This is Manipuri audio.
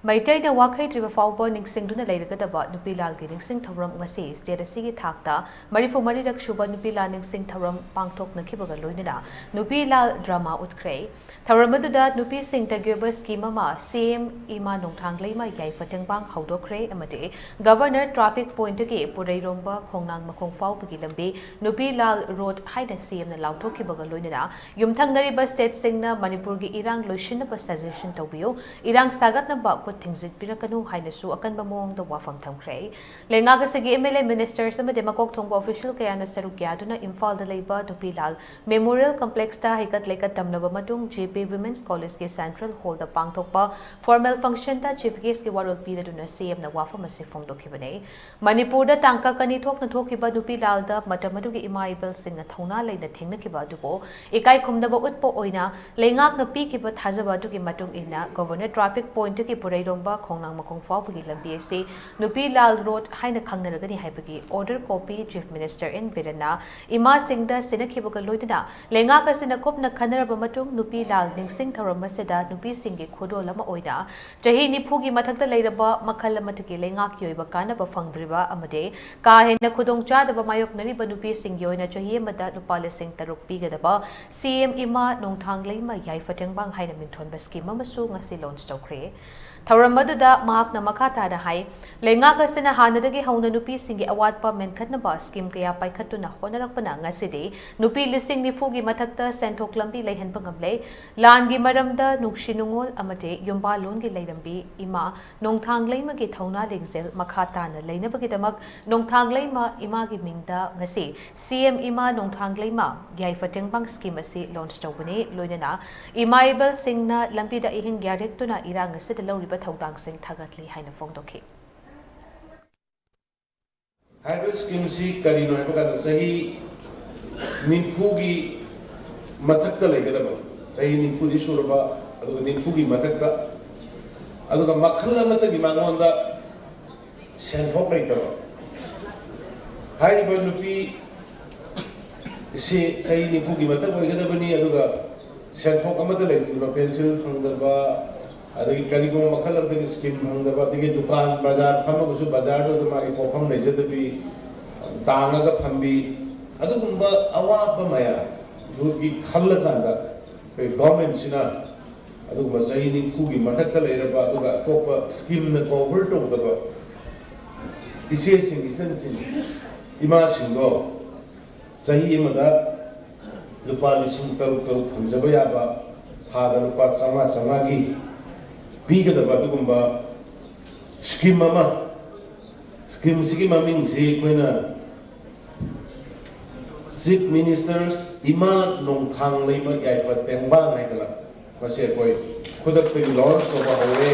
Maitayna wakhaitri fawbo ningsing duna leiragadaba Nupilal gi ningsing thouram ngasi state asigi thakta marifu marirak shuba Nupilal ningsing thouram pangthoknakhre loinana Nupilal drama utkre thouram aduda nupi sing tagyoba scheme ama CM ima nongthangleima yaifatengbang haudokre amade governor traffic point gi pureiromba khongnang makhong fawbagi lambi Nupilal road haida CM na lauthokhibaga loinana yumthangnariba state singna Manipur gi irang loishinaba suggestion tawbiyo irang sagatnaba thingzit pirakanu hainasu akanba mawngda wafam thamkhre lengaga sagi MLA ministers amade makok thongba official kayana saruk yaduna Imphal da leiba Nupilal Memorial Complex ta hikat lekat tamnaba matung JP Women's College ke Central Hall da pangthokpa formal function ta chief guest ke warol piraduna CM na wafam ase phongdokhibane Manipur da tangka kani thokna thokiba Nupilal da matamadu gi imaibel sing na thona leina thengnakiba dubo ekai khumdaba utpo oina lengak na pi kiba thajaba du gi matung ina governor traffic point ki purai romba khongnang makhong fawbagi lambi ase Nupilal road haina khangnaragani haibagi order copy chief minister in Birana ima singda sinakhibaga loidana lengaka sina kopna khanaraba matung Nupilal ningsing thouram maseda nupi singgi khodol ama oida chahi nipugi mathakta leiraba makhal amataki lengak yoiba kanaba fangdriba amade ka hena khudong chadaba mayoknariba nupi singgi oina chahi amada lupale sing taruk pigadaba CM ima nongthangleima yaifatengbang haina mingthonba scheme amasu ngasi launch tawkhre thouram aduda mahakna makha tana hai lengaka sina hanadagi hauna nupi singi awatpa menkhatnaba scheme kaya paikhatuna honarakpana ngasidi nupi lising nifu gi mathakta senthok lambi leihanpa ngamle langi maramda nungsinungol amate yumba lon gi leirambi ima nongthangleima gi thauna lengzel makha tana leinabagi damak nongthangleima ima gi mingda ngasi CM ima nongthangleima yaifatengbang scheme asi launch tawbani loinana imaibel singna lambi da ihing gyarektuna irang asida lawriba thawdang sing thagatli haina phongdokhi hybrid scheme si karino haiba kada sahi ninfugi mathakta legadaba sahi ninfugi suraba aduga ninfugi mathakta aduga makhal amata gi mangonda senthok leitaba haiba nupi si sahi ninfugi mathak oigadabani aduga senthok amata leitaba pencil phangdaba adagi karigoma makhal amata scheme phangdaba adagi dukan bazar phamagusu bazar do magi pofam leijadabi tanga phambi adugumba awaba maya yugi khallakanda government sina adugumba sahi ninfugi mathakta leiraba aduga topa scheme na cover tawdaba ise sing isan sing ima singo sahi amada lupa lising taruk phangjaba yaba thada lupa chama gi pigadaba adugumba scheme ama scheme sigi maming si koina chief ministers ima nongthangleima yaifatengbang haidala mase koi khudak pe launch to ba hoye